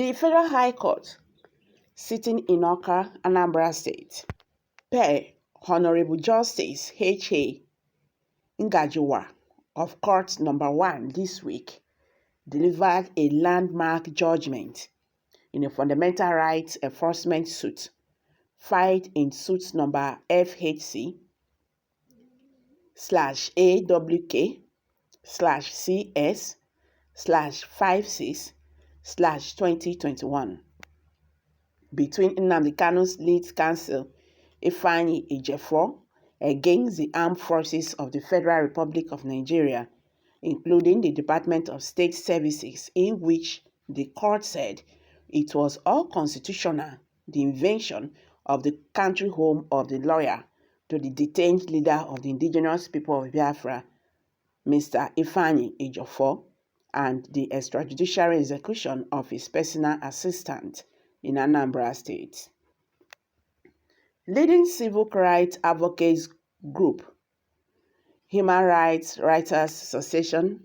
The Federal High Court, sitting in Awka, Anambra State, per Honorable Justice H.A. Ngajuwa of Court Number 1 this week, delivered a landmark judgment in a fundamental rights enforcement suit filed in suit number FHC/AWK/CS/56/2021 between Nnamdi Kanu's lead counsel, Ifeanyi Ejiofor, against the armed forces of the Federal Republic of Nigeria, including the Department of State Services, in which the court said it was unconstitutional, the invasion of the country home of the lawyer to the detained leader of the indigenous people of Biafra, Mr. Ifeanyi Ejiofor, and the extrajudicial execution of his personal assistant in Anambra State. Leading civil rights advocates group, Human Rights Writers Association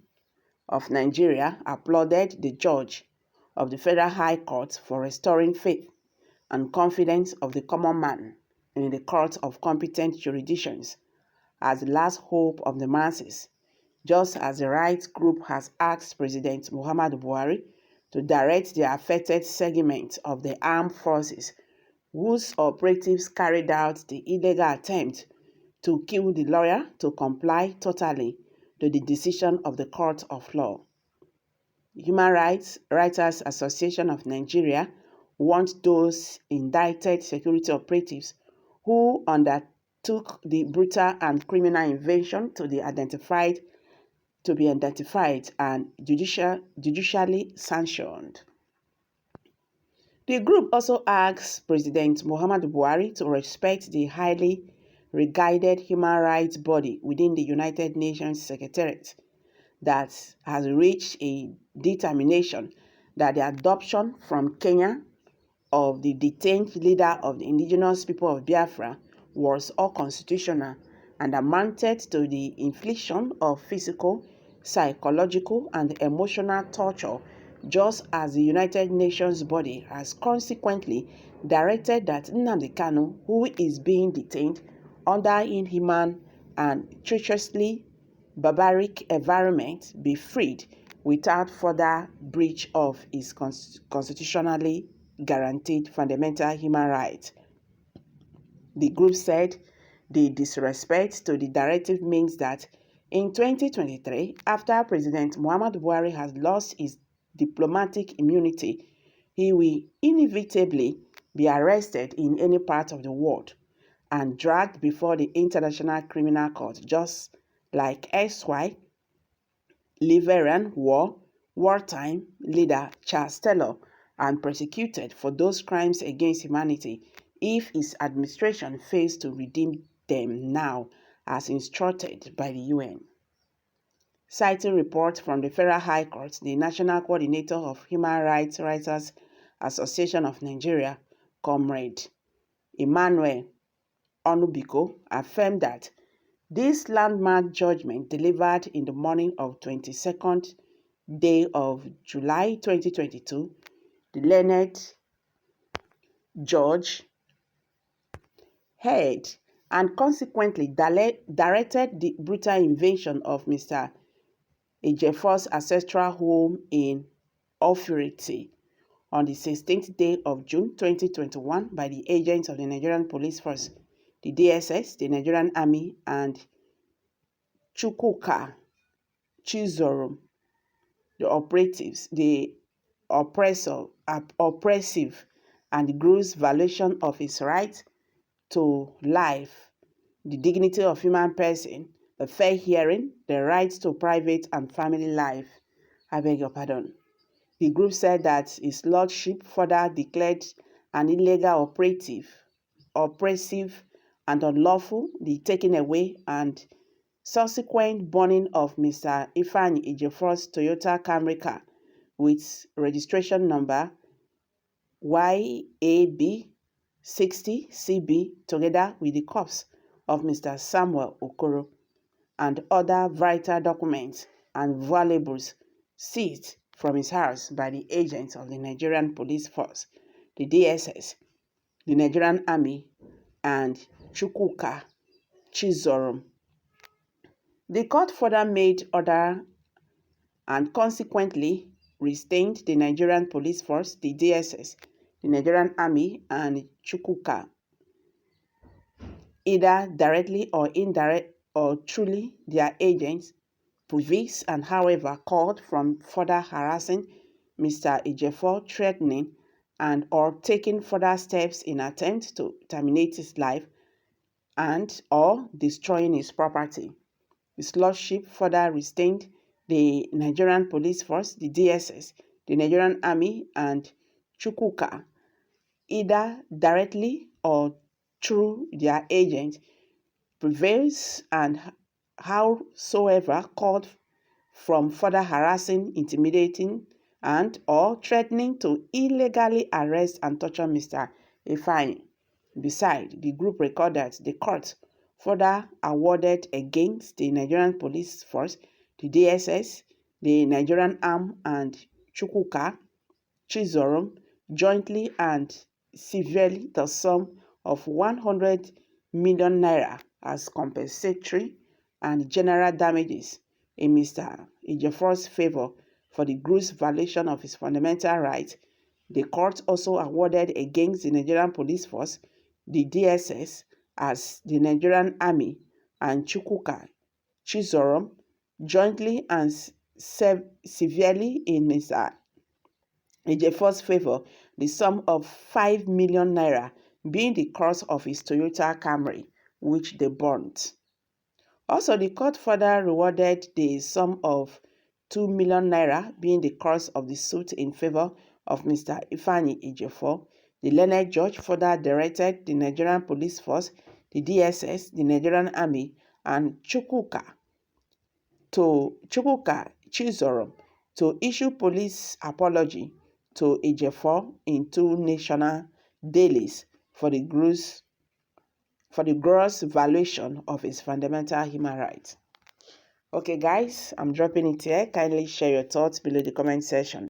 of Nigeria, applauded the judge of the Federal High Court for restoring faith and confidence of the common man in the court of competent jurisdictions as the last hope of the masses, just as the rights group has asked President Muhammadu Buhari to direct the affected segment of the armed forces whose operatives carried out the illegal attempt to kill the lawyer to comply totally to the decision of the court of law. Human Rights Writers Association of Nigeria wants those indicted security operatives who undertook the brutal and criminal invasion to be identified and judicially sanctioned. The group also asks President Muhammadu Buhari to respect the highly regarded human rights body within the United Nations Secretariat that has reached a determination that the adoption from Kenya of the detained leader of the indigenous people of Biafra was unconstitutional and amounted to the infliction of physical, psychological, and emotional torture, just as the United Nations body has consequently directed that Nnamdi Kanu, who is being detained under inhuman and treacherously barbaric environment, be freed without further breach of his constitutionally guaranteed fundamental human rights. The group said the disrespect to the directive means that in 2023, after President Muhammadu Buhari has lost his diplomatic immunity, he will inevitably be arrested in any part of the world and dragged before the International Criminal Court, just like SY Liberian wartime leader Charles Taylor, and prosecuted for those crimes against humanity if his administration fails to redeem them now as instructed by the UN. Citing reports from the Federal High Court, the National Coordinator of Human Rights Writers Association of Nigeria, Comrade Emmanuel Onubiko, affirmed that this landmark judgment, delivered in the morning of 22nd day of July 2022, the learned judge heard and consequently directed the brutal invasion of Mr. Ejiofor's ancestral home in Ofurity on the 16th day of June 2021 by the agents of the Nigerian Police Force, the DSS, the Nigerian Army, and Chukwuka Chizorum, the operatives, the oppressive and gross violation of his right to life, the dignity of human person, the fair hearing, the right to private and family life. I beg your pardon. The group said that his lordship further declared an illegal, oppressive, and unlawful the taking away and subsequent burning of Mr. Ifeanyi Ejiofor's Toyota Camry car with registration number YAB60CB, together with the corpse of Mr. Samuel Okoro and other vital documents and valuables seized from his house by the agents of the Nigerian Police Force, the DSS, the Nigerian Army, and Chukwuka Chizorum. The court further made order and consequently retained the Nigerian Police Force, the DSS, the Nigerian Army, and Chukwuka, either directly or indirect or truly their agents, previous and however called from further harassing Mr. Ejiofor, threatening and or taking further steps in attempt to terminate his life and or destroying his property. His Lordship further retained the Nigerian Police Force, the DSS, the Nigerian Army, and Chukwuka, either directly or through their agents, prevails and howsoever called from further harassing, intimidating, and or threatening to illegally arrest and torture Mr. Ifeanyi. Besides, the group recorded the court further awarded against the Nigerian Police Force, the DSS, the Nigerian Arm, and Chukwuka Chizorum jointly and severely the sum of 100 million naira as compensatory and general damages in Mr. Ejiofor's favor for the gross violation of his fundamental rights. The court also awarded against the Nigerian Police Force, the DSS, as the Nigerian Army, and Chukwuka Chizorum jointly and severely in Mr. Ejiofor's favor the sum of 5 million naira, being the cost of his Toyota Camry, which they burnt. Also, the court further rewarded the sum of 2 million naira, being the cost of the suit in favor of Mr. Ifeanyi Ejiofor. The learned judge further directed the Nigerian Police Force, the DSS, the Nigerian Army, and Chukwuka Chizorum to issue police apology to Ejiofor in 2 national dailies for the gross violation of his fundamental human rights. Okay, guys, I'm dropping it here. Kindly share your thoughts below the comment section.